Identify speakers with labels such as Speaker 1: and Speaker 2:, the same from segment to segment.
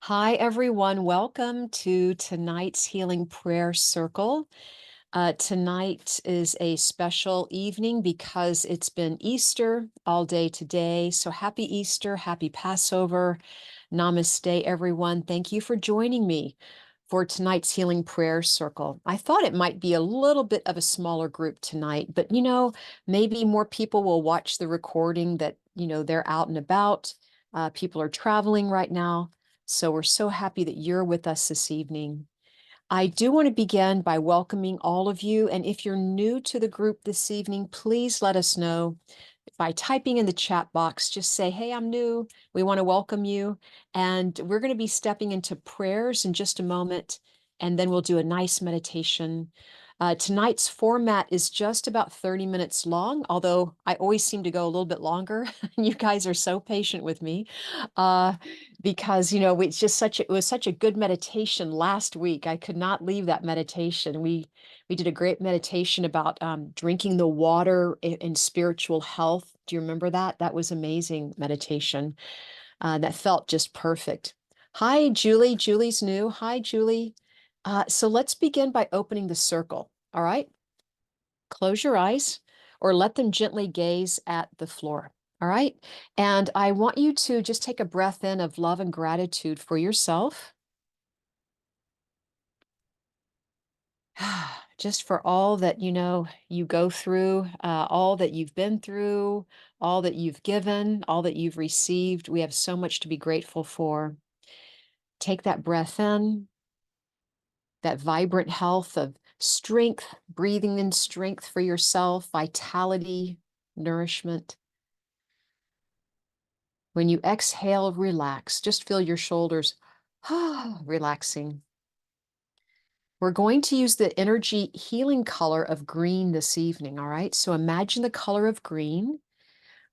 Speaker 1: Hi, everyone. Welcome to tonight's Healing Prayer Circle. Tonight is a special evening because it's been Easter all day today. So happy Easter, happy Passover. Namaste, everyone. Thank you for joining me for tonight's Healing Prayer Circle. I thought it might be a little bit of a smaller group tonight, but maybe more people will watch the recording that, they're out and about. People are traveling right now. So we're so happy that you're with us this evening. I do want to begin by welcoming all of you. And if you're new to the group this evening, please let us know by typing in the chat box. Just say, hey, I'm new. We want to welcome you. And we're going to be stepping into prayers in just a moment. And then we'll do a nice meditation. Tonight's format is just about 30 minutes long, although I always seem to go a little bit longer. You guys are so patient with me. Uh, because it was such a good meditation last week. I could not leave that meditation. We did a great meditation about drinking the water in spiritual health. Do you remember that? That was amazing meditation. That felt just perfect. Hi, Julie. Julie's new. Hi, Julie. So let's begin by opening the circle. All right. Close your eyes or let them gently gaze at the floor. All right. And I want you to just take a breath in of love and gratitude for yourself. Just for all that you go through, all that you've been through, all that you've given, all that you've received. We have so much to be grateful for. Take that breath in, that vibrant health of strength, breathing in strength for yourself, vitality, nourishment. When you exhale, relax. Just feel your shoulders relaxing. We're going to use the energy healing color of green this evening, all right? So imagine the color of green.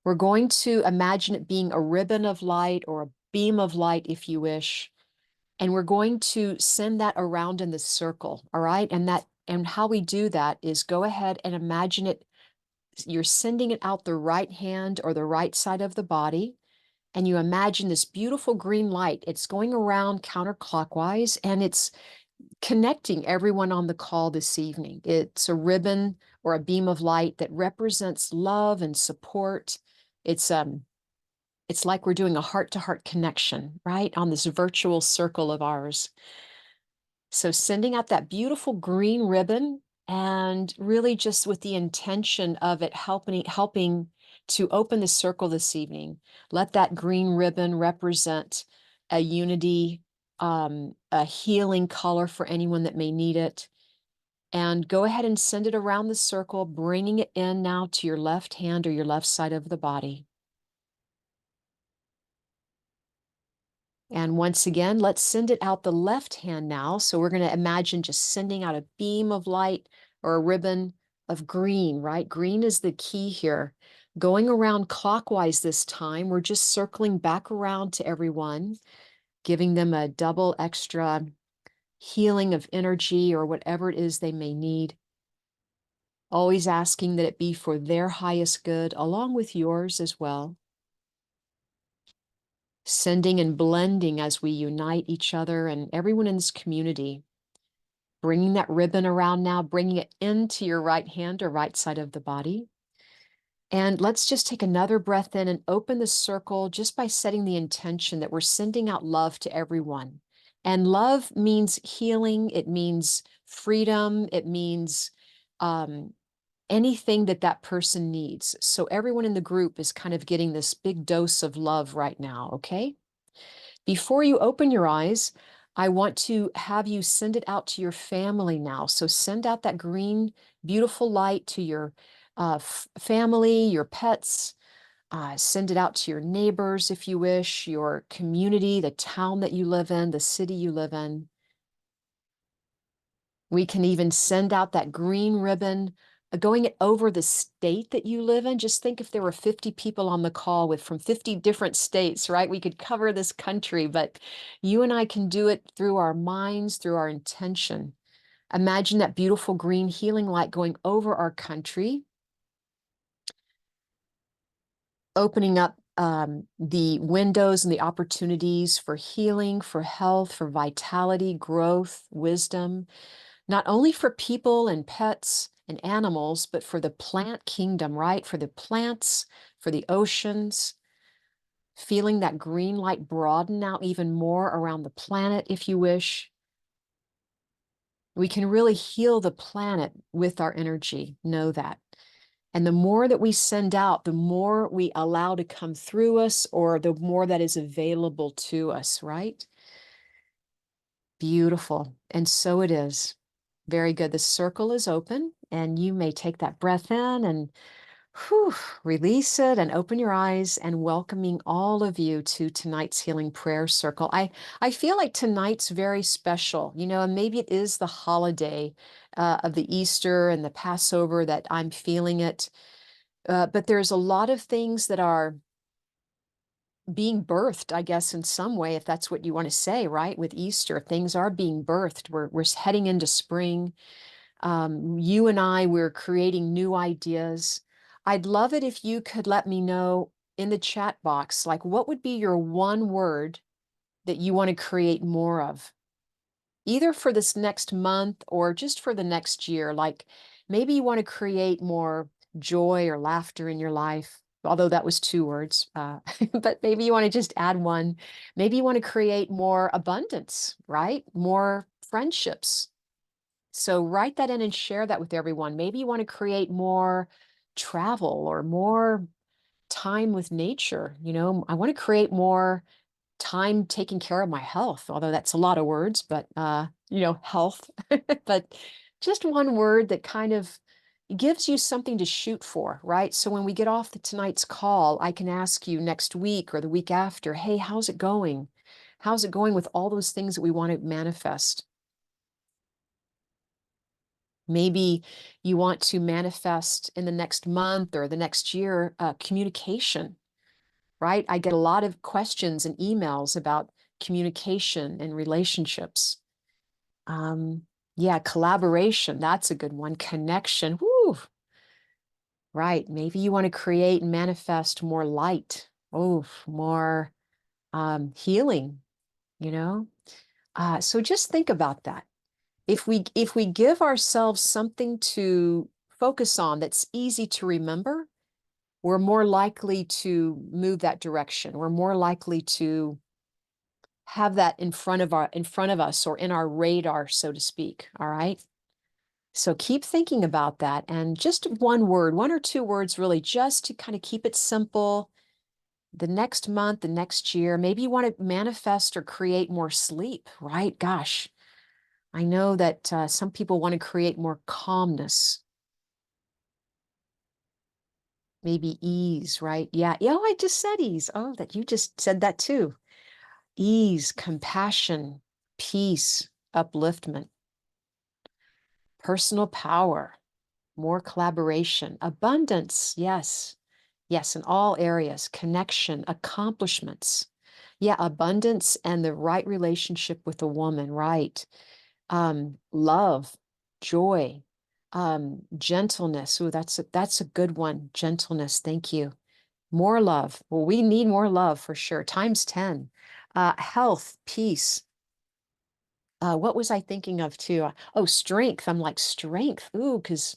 Speaker 1: We're going to imagine it being a ribbon of light or a beam of light, if you wish. And we're going to send that around in the circle, all right? And how we do that is go ahead and imagine it. You're sending it out the right hand or the right side of the body. And you imagine this beautiful green light. It's going around counterclockwise and it's connecting everyone on the call this evening. It's a ribbon or a beam of light that represents love and support. It's like we're doing a heart-to-heart connection, right? On this virtual circle of ours. So sending out that beautiful green ribbon and really just with the intention of it helping to open the circle this evening. Let that green ribbon represent a unity, a healing color for anyone that may need it. And go ahead and send it around the circle, bringing it in now to your left hand or your left side of the body. And once again, let's send it out the left hand now. So we're going to imagine just sending out a beam of light or a ribbon of green, right? Green is the key here. Going around clockwise this time, we're just circling back around to everyone, giving them a double extra healing of energy or whatever it is they may need. Always asking that it be for their highest good, along with yours as well. Sending and blending as we unite each other and everyone in this community. Bringing that ribbon around now, bringing it into your right hand or right side of the body. And let's just take another breath in and open the circle just by setting the intention that we're sending out love to everyone. And love means healing. It means freedom. It means anything that that person needs. So everyone in the group is kind of getting this big dose of love right now, okay? Before you open your eyes, I want to have you send it out to your family now. So send out that green, beautiful light to your family, your pets. Send it out to your neighbors if you wish, your community, the town that you live in, the city you live in. We can even send out that green ribbon going over the state that you live in. Just think if there were 50 people on the call with from 50 different states, right? We could cover this country, but you and I can do it through our minds, through our intention. Imagine that beautiful green healing light going over our country, opening up the windows and the opportunities for healing, for health, for vitality, growth, wisdom, not only for people and pets and animals, but for the plant kingdom, right? For the plants, for the oceans, feeling that green light broaden out even more around the planet, if you wish. We can really heal the planet with our energy. Know that. And the more that we send out, the more we allow to come through us, or the more that is available to us, right? Beautiful. And so it is. Very good. The circle is open, and you may take that breath in and whew, release it and open your eyes, and welcoming all of you to tonight's healing prayer circle. I feel like tonight's very special, and maybe it is the holiday of the Easter and the Passover that I'm feeling it. But there's a lot of things that are being birthed, I guess, in some way, if that's what you want to say, right? With Easter, things are being birthed. We're heading into spring. You and we're creating new ideas. I'd love it if you could let me know in the chat box, like, what would be your one word that you want to create more of, either for this next month or just for the next year? Like, maybe you want to create more joy or laughter in your life, although that was two words. But maybe you want to just add one. Maybe you want to create more abundance, right? More friendships. So write that in and share that with everyone. Maybe you want to create more travel or more time with nature. I want to create more time taking care of my health, although that's a lot of words, but health. But just one word that kind of gives you something to shoot for, right? So when we get off tonight's call, I can ask you next week or the week after, hey, how's it going? How's it going with all those things that we want to manifest? Maybe you want to manifest in the next month or the next year, communication, right? I get a lot of questions and emails about communication and relationships. Yeah, collaboration, that's a good one. Connection, whoo, right. Maybe you want to create and manifest more light, oh, more healing, you know? So just think about that. If we give ourselves something to focus on that's easy to remember, we're more likely to move that direction. We're more likely to have that in front of us or in our radar, so to speak. All right. So keep thinking about that, and just one word, one or two words, really, just to kind of keep it simple. The next month, the next year, maybe you want to manifest or create more sleep, right? Gosh, I know that some people want to create more calmness, maybe ease, right? Yeah. Yeah. Oh, I just said ease. Oh, that you just said that too. Ease, compassion, peace, upliftment, personal power, more collaboration, abundance. Yes. Yes. In all areas, connection, accomplishments. Yeah. Abundance and the right relationship with a woman, right? Love, joy, gentleness. Oh, that's a good one. Gentleness. Thank you. More love. Well, we need more love for sure. Times 10. Health, peace. What was I thinking of too? Oh, strength. I'm like strength. Ooh, because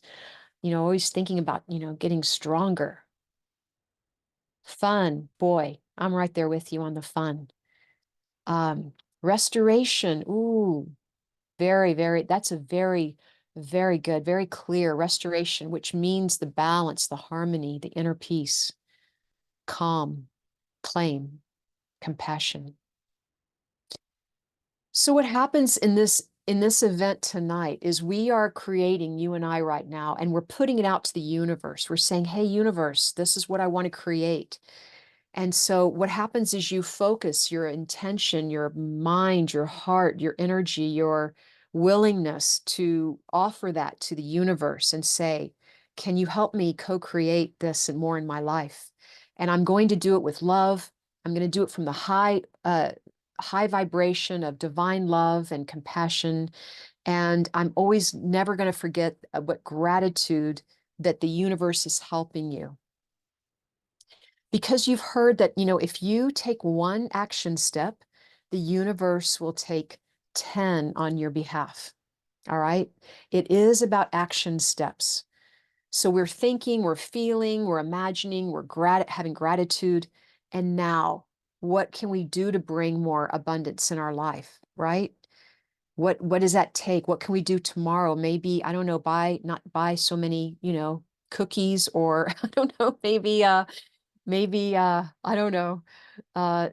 Speaker 1: always thinking about getting stronger. Fun, boy. I'm right there with you on the fun. Restoration. Ooh, very, very, that's a very, very good, very clear restoration, which means the balance, the harmony, the inner peace, calm, claim, compassion. So what happens in this event tonight is we are creating, you and I right now, and we're putting it out to the universe. We're saying, hey, universe, this is what I want to create. And so what happens is you focus your intention, your mind, your heart, your energy, your willingness to offer that to the universe and say, can you help me co-create this and more in my life? And I'm going to do it with love. I'm going to do it from the high vibration of divine love and compassion. And I'm always never going to forget what gratitude that the universe is helping you. because you've heard that, if you take one action step, the universe will take 10 on your behalf. All right. It is about action steps. So we're thinking, we're feeling, we're imagining, having gratitude. And now, what can we do to bring more abundance in our life, right? What does that take? What can we do tomorrow? Maybe, I don't know, not buy so many, cookies, or I don't know, maybe I don't know, uh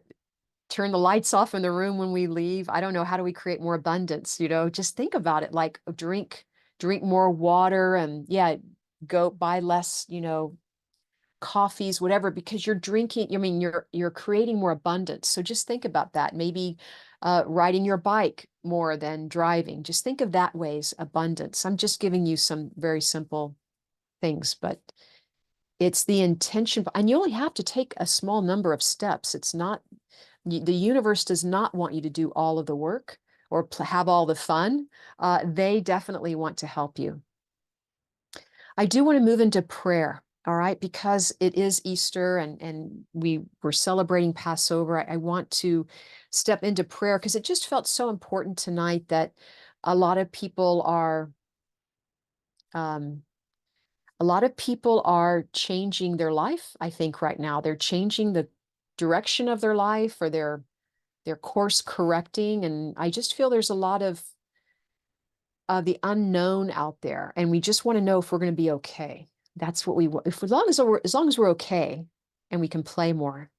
Speaker 1: turn the lights off in the room when we leave. I don't know, how do we create more abundance? Just think about it, like drink more water, and yeah, go buy less, coffees, whatever, because you're drinking, I mean, you're creating more abundance. So just think about that. Maybe riding your bike more than driving. Just think of that ways abundance. I'm just giving you some very simple things, but it's the intention, and you only have to take a small number of steps. It's not, the universe does not want you to do all of the work or have all the fun. They definitely want to help you. I do want to move into prayer, all right, because it is Easter, and we were celebrating Passover. I want to step into prayer because it just felt so important tonight that a lot of people are um, a lot of people are changing their life, I think, right now. They're changing the direction of their life, or they're course correcting. And I just feel there's a lot of the unknown out there, and we just want to know if we're going to be okay. That's what we want. If as long as we're okay and we can play more.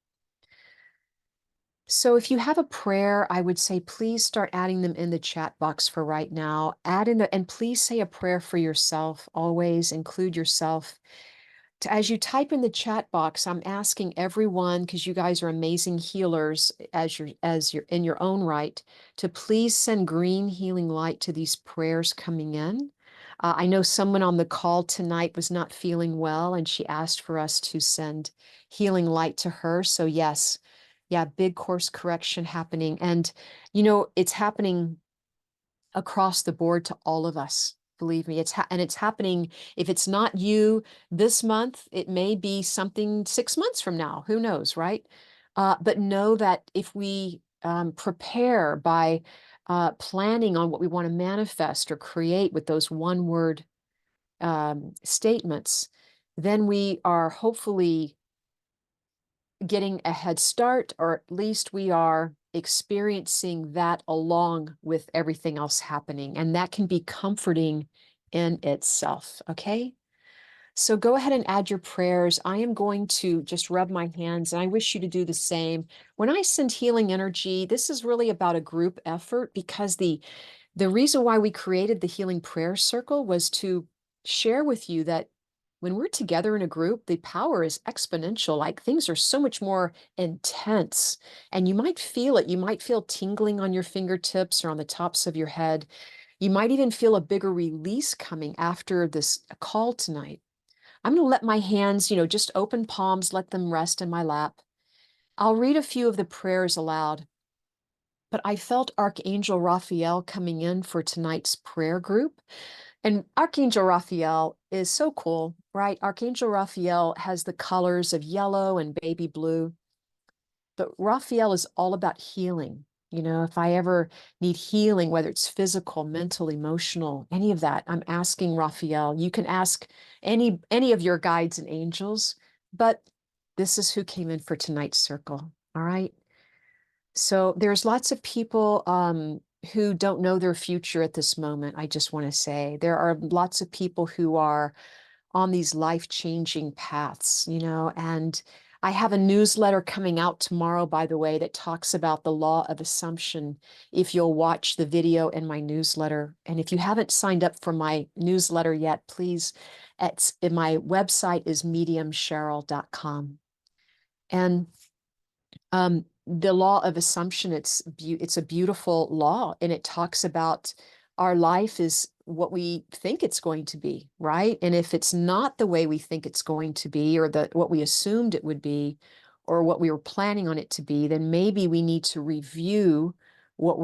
Speaker 1: So if you have a prayer, I would say please start adding them in the chat box for right now. And please say a prayer for yourself. Always include yourself. As you type in the chat box, I'm asking everyone, because you guys are amazing healers as you're in your own right, to please send green healing light to these prayers coming in. I know someone on the call tonight was not feeling well, and she asked for us to send healing light to her. So yes, yeah, big course correction happening. And it's happening across the board to all of us. Believe me, it's happening. If it's not you this month, it may be something 6 months from now. Who knows, right? But know that if we prepare by planning on what we want to manifest or create with those one word statements, then we are hopefully getting a head start, or at least we are experiencing that along with everything else happening. And that can be comforting in itself. Okay. So go ahead and add your prayers. I am going to just rub my hands, and I wish you to do the same. When I send healing energy, this is really about a group effort, because the reason why we created the Healing Prayer Circle was to share with you that when we're together in a group, the power is exponential. Like, things are so much more intense, and you might feel it. You might feel tingling on your fingertips or on the tops of your head. You might even feel a bigger release coming after this call tonight. I'm going to let my hands, just open palms, let them rest in my lap. I'll read a few of the prayers aloud. But I felt Archangel Raphael coming in for tonight's prayer group. And Archangel Raphael is so cool, right? Archangel Raphael has the colors of yellow and baby blue. But Raphael is all about healing. If I ever need healing, whether it's physical, mental, emotional, any of that, I'm asking Raphael. You can ask any of your guides and angels, but this is who came in for tonight's circle. All right. So there's lots of people who don't know their future at this moment. I just want to say there are lots of people who are on these life-changing paths, and I have a newsletter coming out tomorrow, by the way, that talks about the law of assumption. If you'll watch the video in my newsletter, and if you haven't signed up for my newsletter yet, please, my website is mediumcheryl.com. And the law of assumption, it's a beautiful law, and it talks about our life is what we think it's going to be, right? And if it's not the way we think it's going to be, or what we assumed it would be, or what we were planning on it to be, then maybe we need to review what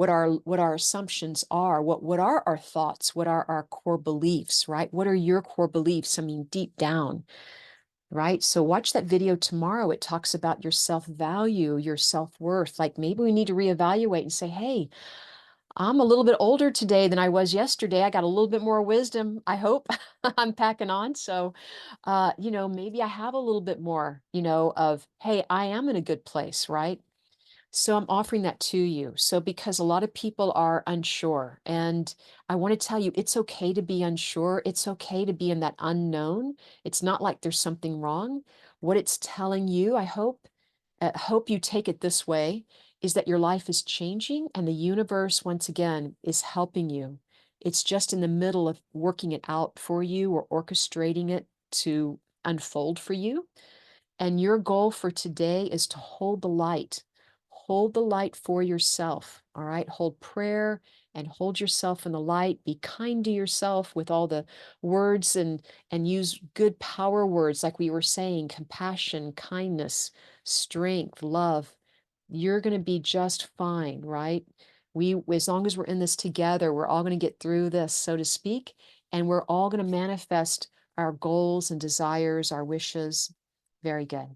Speaker 1: our assumptions are, what are our thoughts, what are our core beliefs, right? What are your core beliefs? I mean, deep down. right? So watch that video tomorrow. It talks about your self-value, your self-worth. Like maybe we need to reevaluate and say, hey, I'm a little bit older today than I was yesterday. I got a little bit more wisdom, I hope. I'm packing on. So, maybe I have a little bit more, of, hey, I am in a good place, right? So I'm offering that to you. So because a lot of people are unsure, and I want to tell you, it's okay to be unsure. It's okay to be in that unknown. It's not like there's something wrong. What it's telling you, I hope you take it this way, is that your life is changing and the universe, once again, is helping you. It's just in the middle of working it out for you or orchestrating it to unfold for you. And your goal for today is to hold the light. Hold the light for yourself. All right. Hold prayer and hold yourself in the light. Be kind to yourself with all the words and use good power words like we were saying, compassion, kindness, strength, love. You're going to be just fine, right? As long as we're in this together, we're all going to get through this, so to speak, and we're all going to manifest our goals and desires, our wishes. Very good.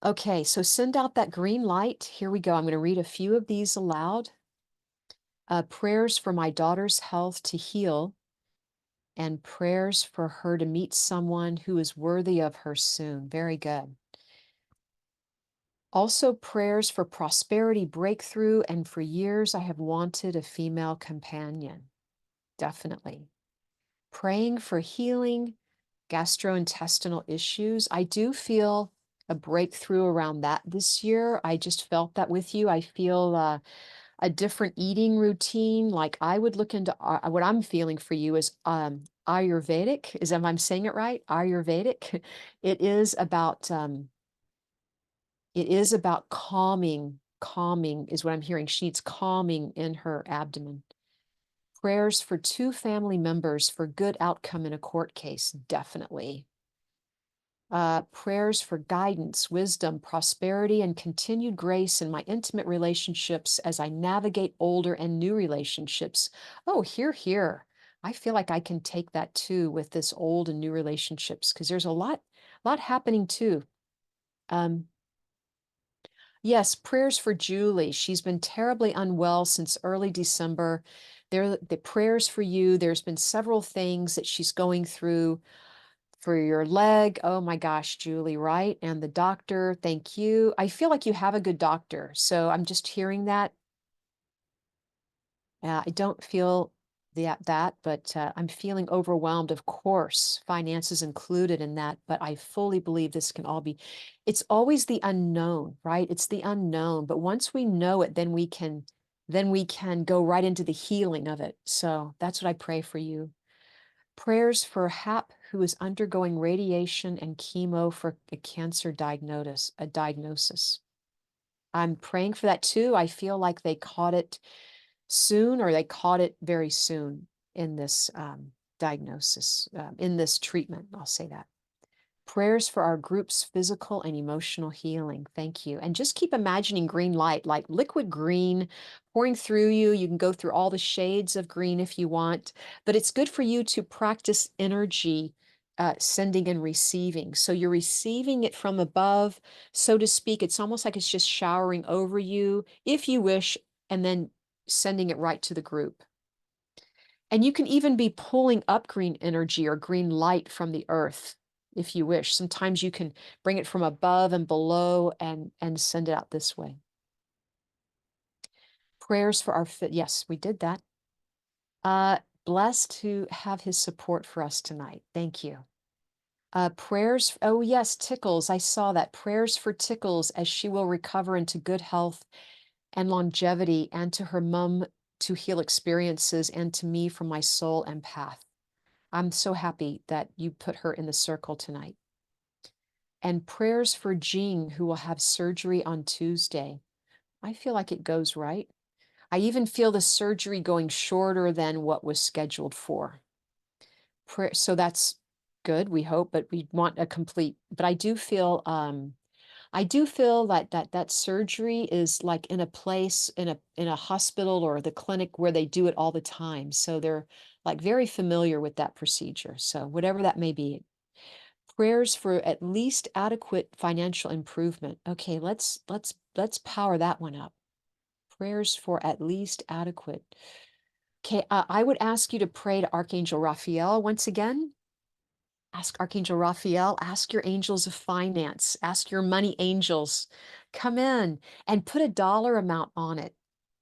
Speaker 1: Okay, so send out that green light. Here we go. I'm going to read a few of these aloud. Prayers for my daughter's health to heal, and prayers for her to meet someone who is worthy of her soon. Very good. Also, prayers for prosperity breakthrough, and for years I have wanted a female companion. Definitely. Praying for healing, gastrointestinal issues. I do feel a breakthrough around that this year. I just felt that with you. I feel a different eating routine. Like I would look into what I'm feeling for you is Ayurvedic. Is if I'm saying it right? Ayurvedic. It is about calming. Calming is what I'm hearing. She needs calming in her abdomen. Prayers for two family members for good outcome in a court case, definitely. Prayers for guidance, wisdom, prosperity, and continued grace in my intimate relationships as I navigate older and new relationships. Oh, here, here. I feel like I can take that too with this old and new relationships because there's a lot happening too. Um, yes, prayers for Julie. She's been terribly unwell since early December. The prayers for you. There's been several things that she's going through for your leg. Oh my gosh, Julie, right? And the doctor, thank you. I feel like you have a good doctor. So I'm just hearing that. I don't feel but I'm feeling overwhelmed. Of course, finances included in that, but I fully believe this can all be, it's always the unknown, right? It's the unknown. But once we know it, then we can go right into the healing of it. So that's what I pray for you. Prayers for Hap, who is undergoing radiation and chemo for a cancer diagnosis. I'm praying for that too. I feel like they caught it soon, or they caught it very soon in this diagnosis, in this treatment. I'll say that. Prayers for our group's physical and emotional healing. Thank you. And just keep imagining green light, like liquid green pouring through you. You can go through all the shades of green if you want, but it's good for you to practice energy sending and receiving. So you're receiving it from above, so to speak. It's almost like it's just showering over you, if you wish, and then sending it right to the group. And you can even be pulling up green energy or green light from the earth if you wish. Sometimes you can bring it from above and below and send it out this way. Prayers for our fit. Yes, we did that. Blessed to have his support for us tonight. Thank you. Prayers. Oh, yes, Tickles. I saw that. Prayers for Tickles as she will recover into good health and longevity, and to her mom to heal experiences, and to me from my soul empath. I'm so happy that you put her in the circle tonight. And prayers for Jean, who will have surgery on Tuesday. I feel like it goes right. I even feel the surgery going shorter than what was scheduled for. So that's good, we hope, but we want a complete. But I do feel that surgery is like in a place in a hospital or the clinic where they do it all the time. So they're like very familiar with that procedure. So whatever that may be. Prayers for at least adequate financial improvement. Okay, let's power that one up. Prayers for at least adequate. Okay, I would ask you to pray to Archangel Raphael once again. Ask Archangel Raphael, ask your angels of finance, ask your money angels, come in and put a dollar amount on it.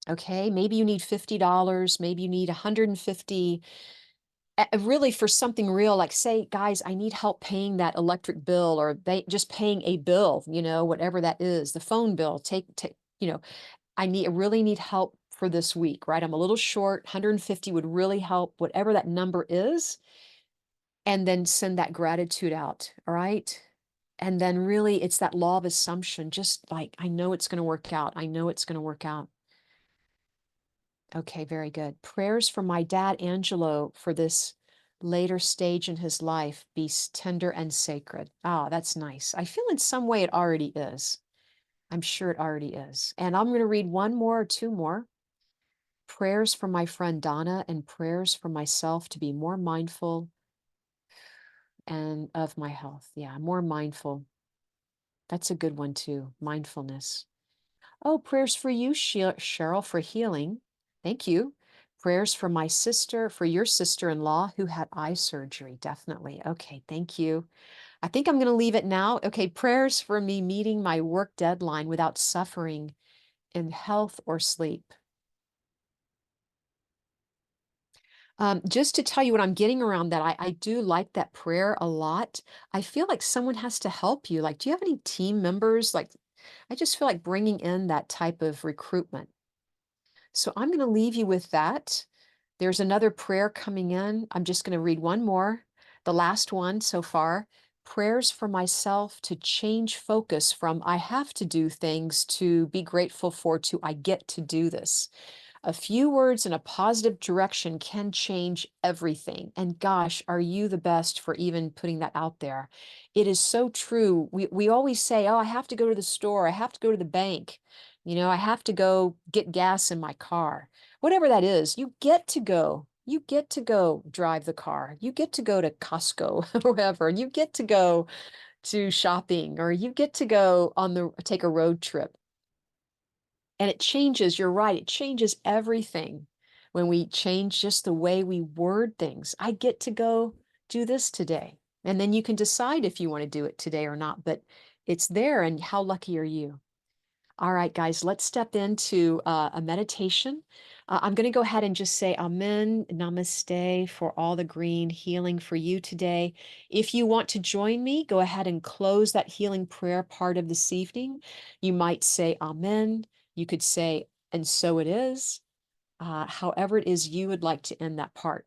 Speaker 1: Okay, maybe you need $50, maybe you need 150. Really for something real, like say, guys, I need help paying that electric bill, or they just paying a bill, whatever that is, the phone bill, take, I really need help for this week, right? I'm a little short, 150 would really help, whatever that number is, and then send that gratitude out, all right? And then really it's that law of assumption, just like, I know it's going to work out. I know it's going to work out. Okay, very good. Prayers for my dad, Angelo, for this later stage in his life be tender and sacred. Ah, that's nice. I feel in some way it already is. I'm sure it already is. And I'm going to read one more or two more. Prayers for my friend Donna and prayers for myself to be more mindful and of my health. Yeah, more mindful. That's a good one too. Mindfulness. Oh, prayers for you, Cheryl, for healing. Thank you. Prayers for my sister, for your sister-in-law who had eye surgery. Definitely. Okay, thank you. I think I'm going to leave it now. Okay, prayers for me meeting my work deadline without suffering in health or sleep. Just to tell you what I'm getting around that, I do like that prayer a lot. I feel like someone has to help you. Like, do you have any team members? Like, I just feel like bringing in that type of recruitment. So I'm going to leave you with that. There's another prayer coming in. I'm just going to read one more, the last one so far. Prayers for myself to change focus from I have to do things to be grateful for to I get to do this. A few words in a positive direction can change everything. And gosh, are you the best for even putting that out there? It is so true. We always say, oh, I have to go to the store. I have to go to the bank. I have to go get gas in my car. Whatever that is, you get to go. You get to go drive the car. You get to go to Costco or wherever. You get to go to shopping, or you get to go take a road trip. And it changes, you're right, it changes everything when we change just the way we word things. I get to go do this today. And then you can decide if you want to do it today or not, but it's there. And how lucky are you? All right, guys, let's step into a meditation. I'm going to go ahead and just say Amen, Namaste for all the green healing for you today. If you want to join me, go ahead and close that healing prayer part of this evening. You might say Amen. You could say, and so it is, however it is you would like to end that part.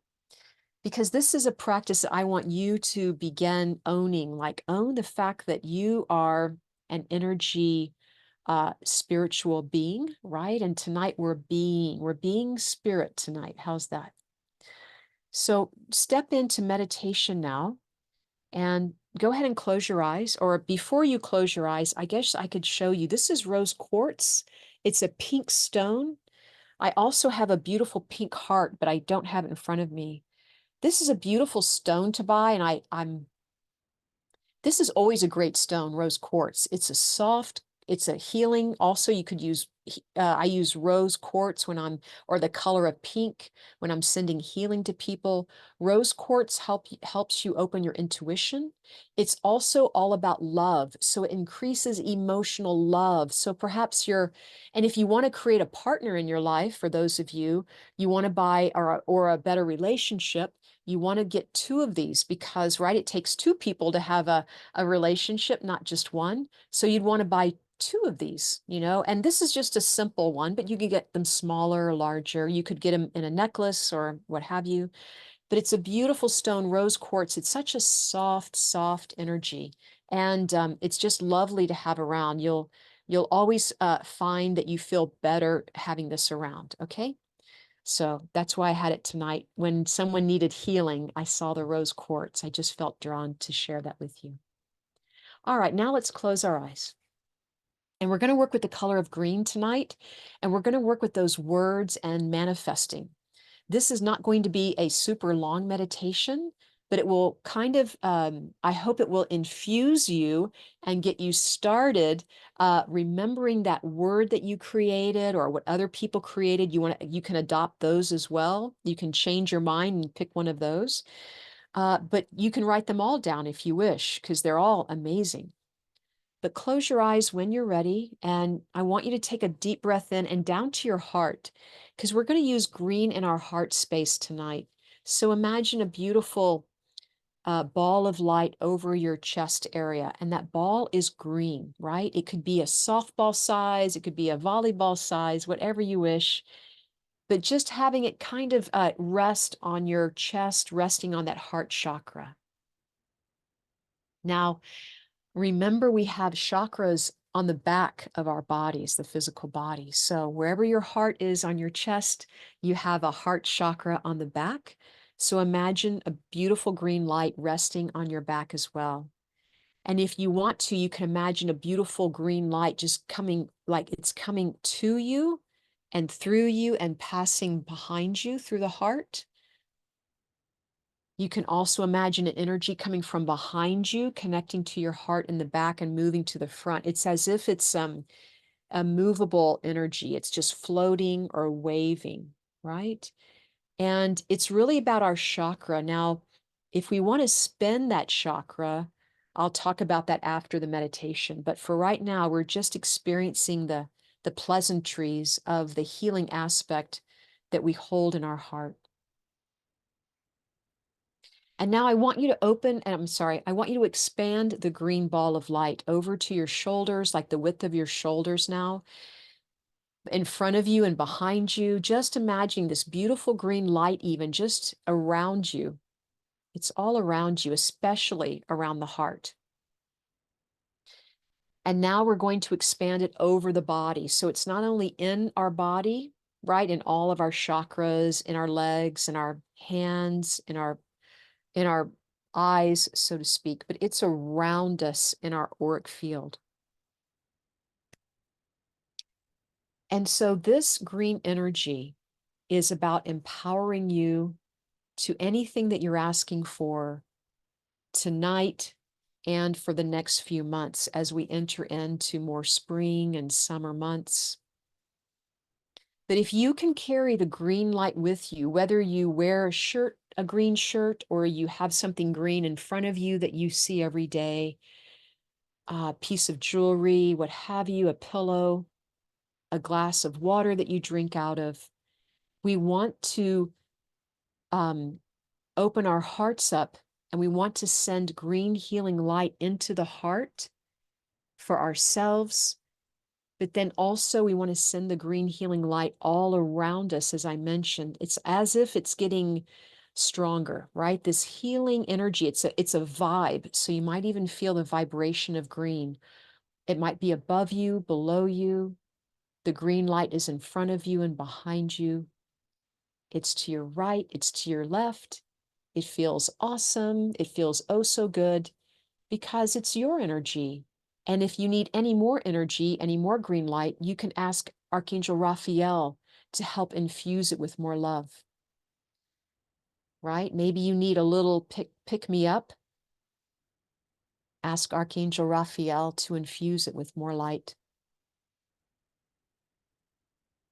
Speaker 1: Because this is a practice that I want you to begin owning, like own the fact that you are an energy spiritual being, right? And tonight we're being spirit tonight. How's that? So step into meditation now and go ahead and close your eyes. Or before you close your eyes, I guess I could show you. This is rose quartz. It's a pink stone. I also have a beautiful pink heart, but I don't have it in front of me. This is a beautiful stone to buy, and this is always a great stone, rose quartz. It's a healing. Also, you could use, I use rose quartz or the color of pink when I'm sending healing to people. Rose quartz helps you open your intuition. It's also all about love. So it increases emotional love. So perhaps and if you want to create a partner in your life, for those of you, you want to buy or a better relationship, you want to get two of these because, right, it takes two people to have a relationship, not just one. So you'd want to buy two of these, and this is just a simple one, but you could get them smaller or larger. You could get them in a necklace or what have you. But it's a beautiful stone, rose quartz. It's such a soft, soft energy. And it's just lovely to have around. You'll always find that you feel better having this around. Okay. So that's why I had it tonight. When someone needed healing, I saw the rose quartz. I just felt drawn to share that with you. All right, now let's close our eyes. And we're going to work with the color of green tonight. And we're going to work with those words and manifesting. This is not going to be a super long meditation, but it will kind of, I hope it will infuse you and get you started remembering that word that you created or what other people created. You can adopt those as well. You can change your mind and pick one of those. But you can write them all down if you wish, because they're all amazing. But close your eyes when you're ready. And I want you to take a deep breath in and down to your heart, because we're going to use green in our heart space tonight. So imagine a beautiful ball of light over your chest area. And that ball is green, right? It could be a softball size, it could be a volleyball size, whatever you wish. But just having it kind of rest on your chest, resting on that heart chakra. Now, remember, we have chakras on the back of our bodies, the physical body. So wherever your heart is on your chest, you have a heart chakra on the back. So imagine a beautiful green light resting on your back as well. And if you want to, you can imagine a beautiful green light just coming, like it's coming to you and through you and passing behind you through the heart. You can also imagine an energy coming from behind you, connecting to your heart in the back and moving to the front. It's as if it's a movable energy. It's just floating or waving, right? And it's really about our chakra. Now, if we want to spend that chakra, I'll talk about that after the meditation. But for right now, we're just experiencing the pleasantries of the healing aspect that we hold in our heart. And now I want you to I want you to expand the green ball of light over to your shoulders, like the width of your shoulders now, in front of you and behind you. Just imagine this beautiful green light, even just around you. It's all around you, especially around the heart. And now we're going to expand it over the body. So it's not only in our body, right, in all of our chakras, in our legs, in our hands, in our eyes, so to speak, but it's around us in our auric field. And so this green energy is about empowering you to anything that you're asking for tonight and for the next few months as we enter into more spring and summer months. But if you can carry the green light with you, whether you wear a green shirt, or you have something green in front of you that you see every day, a piece of jewelry, what have you, a pillow, a glass of water that you drink out of, we want to open our hearts up, and we want to send green healing light into the heart for ourselves. But then also we want to send the green healing light all around us. As I mentioned, it's as if it's getting stronger, right? This healing energy, it's a vibe. So you might even feel the vibration of green. It might be above you, below you. The green light is in front of you and behind you. It's to your right, it's to your left. It feels awesome. It feels oh so good, because it's your energy. And if you need any more energy, any more green light, you can ask Archangel Raphael to help infuse it with more love, right? Maybe you need a little pick me up. Ask Archangel Raphael to infuse it with more light.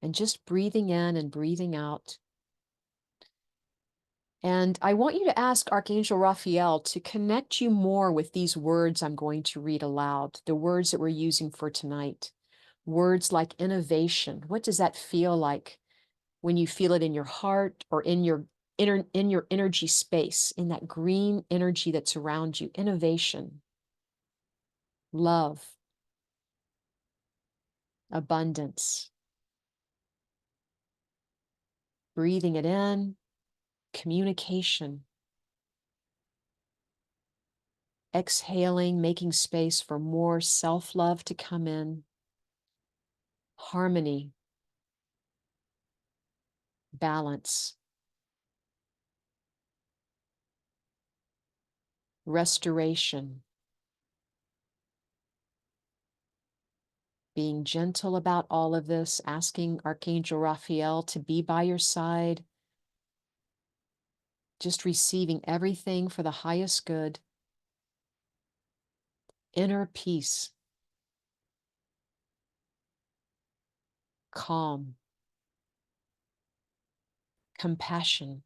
Speaker 1: And just breathing in and breathing out. And I want you to ask Archangel Raphael to connect you more with these words I'm going to read aloud, the words that we're using for tonight. Words like innovation. What does that feel like when you feel it in your heart or in your energy space, in that green energy that's around you? Innovation, love, abundance. Breathing it in, communication. Exhaling, making space for more self-love to come in. Harmony, balance, restoration, being gentle about all of this, asking Archangel Raphael to be by your side, just receiving everything for the highest good, inner peace, calm, compassion,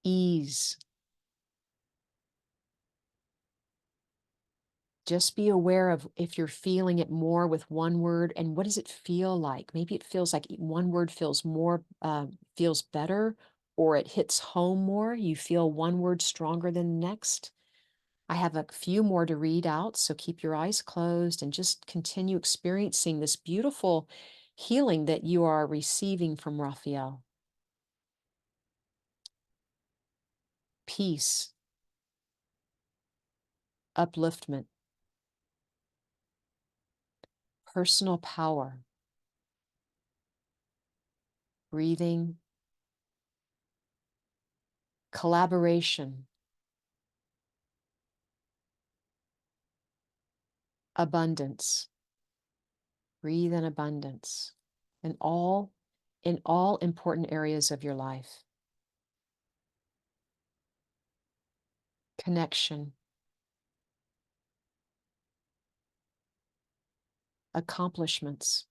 Speaker 1: ease. Just be aware of if you're feeling it more with one word, and what does it feel like? Maybe it feels like one word feels more, feels better, or it hits home more. You feel one word stronger than the next. I have a few more to read out, so keep your eyes closed and just continue experiencing this beautiful healing that you are receiving from Raphael. Peace, upliftment, personal power, breathing, collaboration, abundance. Breathe in abundance in all important areas of your life. Connection, accomplishments,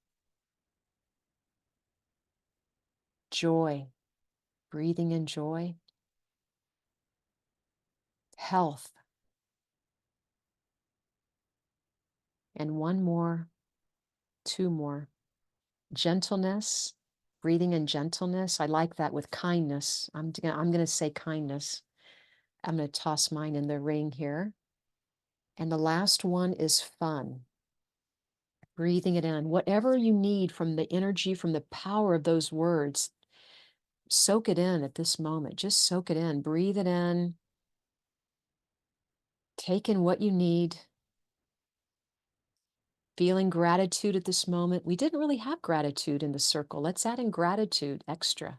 Speaker 1: joy, breathing in joy, health, and one more, two more. Gentleness, breathing in gentleness. I like that with kindness. I'm going to say kindness. I'm going to toss mine in the ring here. And the last one is fun. Breathing it in. Whatever you need from the energy, from the power of those words, soak it in at this moment. Just soak it in. Breathe it in. Take in what you need. Feeling gratitude at this moment. We didn't really have gratitude in the circle. Let's add in gratitude extra.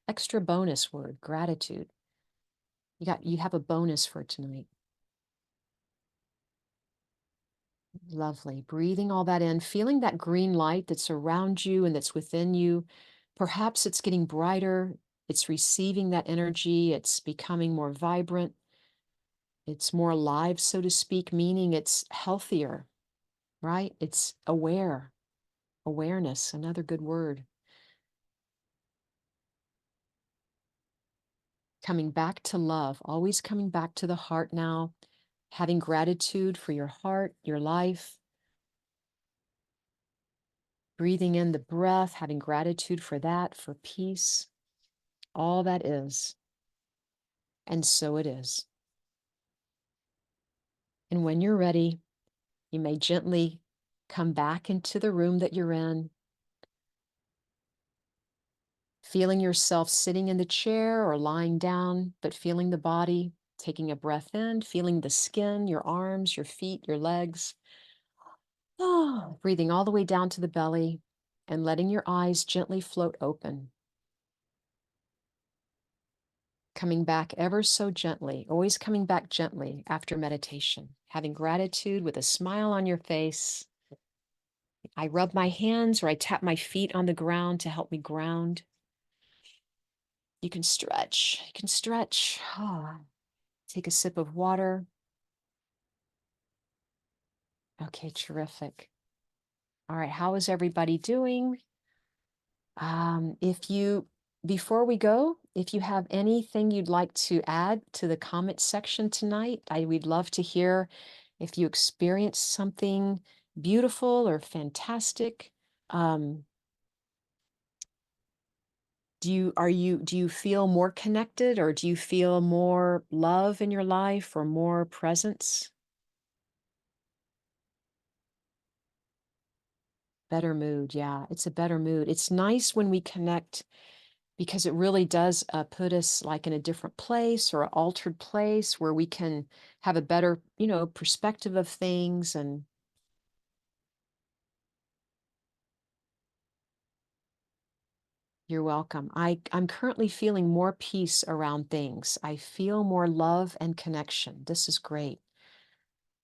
Speaker 1: Extra bonus word, gratitude. You have a bonus for tonight. Lovely. Breathing all that in, feeling that green light that's around you and that's within you. Perhaps it's getting brighter. It's receiving that energy. It's becoming more vibrant. It's more alive, so to speak, meaning it's healthier, right? It's aware. Awareness, another good word. Coming back to love, always coming back to the heart now. Having gratitude for your heart, your life. Breathing in the breath, having gratitude for that, for peace. All that is. And so it is. And when you're ready, you may gently come back into the room that you're in, feeling yourself sitting in the chair or lying down, but feeling the body, taking a breath in, feeling the skin, your arms, your feet, your legs. Oh, breathing all the way down to the belly and letting your eyes gently float open. Coming back ever so gently, always coming back gently after meditation, having gratitude with a smile on your face. I rub my hands or I tap my feet on the ground to help me ground. You can stretch. You can stretch. Oh, take a sip of water. Okay, terrific. All right, how is everybody doing? If you, before we go, if you have anything you'd like to add to the comment section tonight, we'd love to hear if you experienced something beautiful or fantastic. Um, do you feel more connected, or do you feel more love in your life or more presence? Better mood, yeah, it's a better mood. It's nice when we connect because it really does put us like in a different place or an altered place where we can have a better, perspective of things. And you're welcome. I'm currently feeling more peace around things. I feel more love and connection. This is great.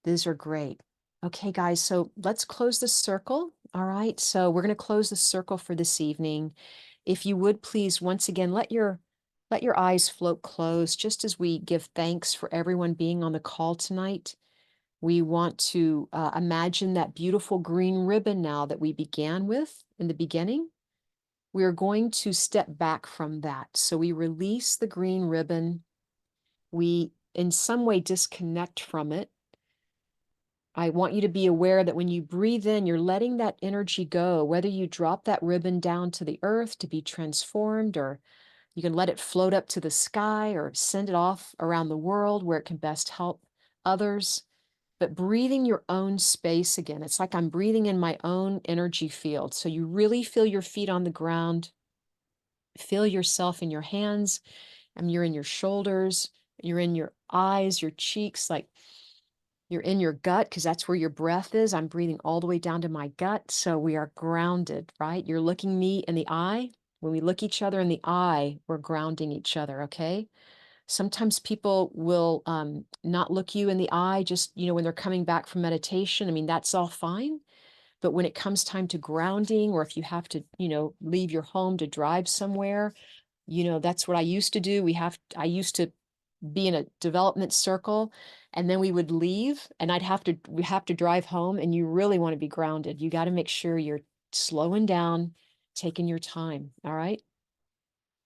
Speaker 1: These are great. Okay, guys, so let's close the circle. All right, so we're going to close the circle for this evening. If you would please, once again, let your Let your eyes float closed just as we give thanks for everyone being on the call tonight. We want to imagine that beautiful green ribbon now that we began with in the beginning. We are going to step back from that. So we release the green ribbon. We, in some way, disconnect from it. I want you to be aware that when you breathe in, you're letting that energy go, whether you drop that ribbon down to the earth to be transformed, or you can let it float up to the sky or send it off around the world where it can best help others. But breathing your own space again, it's like I'm breathing in my own energy field. So you really feel your feet on the ground, feel yourself in your hands, and you're in your shoulders, you're in your eyes, your cheeks, like you're in your gut, because that's where your breath is. I'm breathing all the way down to my gut. So we are grounded, right? You're looking me in the eye. When we look each other in the eye, we're grounding each other, okay? Sometimes people will not look you in the eye just, when they're coming back from meditation. I mean, that's all fine. But when it comes time to grounding, or if you have to, leave your home to drive somewhere, that's what I used to do. I used to be in a development circle, and then we would leave and we have to drive home, and you really want to be grounded. You got to make sure you're slowing down, taking your time. All right.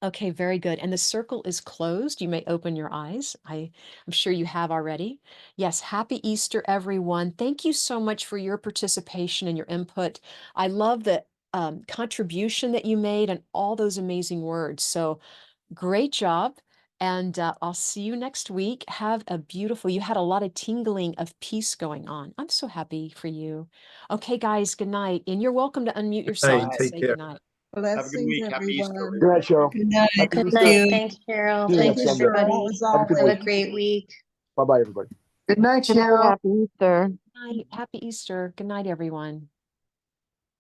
Speaker 1: Okay, very good. And the circle is closed. You may open your eyes. I'm sure you have already. Yes, happy Easter, everyone. Thank you so much for your participation and your input. I love the contribution that you made and all those amazing words. So great job. And I'll see you next week. You had a lot of tingling of peace going on. I'm so happy for you. Okay, guys, good night. And you're welcome to unmute yourself
Speaker 2: Hey,
Speaker 1: and
Speaker 2: take
Speaker 1: say
Speaker 2: care.
Speaker 1: good night.
Speaker 2: Have a good week. Happy Easter,
Speaker 3: Good
Speaker 2: everybody.
Speaker 3: night, Cheryl.
Speaker 4: Good night.
Speaker 3: Happy
Speaker 4: Thank
Speaker 3: Easter.
Speaker 4: you.
Speaker 5: Thanks, Cheryl.
Speaker 3: See you
Speaker 5: Thanks,
Speaker 3: next Sunday.
Speaker 5: everybody.
Speaker 3: Have a good
Speaker 5: Have a
Speaker 3: week.
Speaker 5: great week.
Speaker 3: Bye-bye, everybody.
Speaker 4: Good night,
Speaker 1: Good night.
Speaker 4: Cheryl.
Speaker 1: Happy Easter. Happy Easter. Good night, everyone.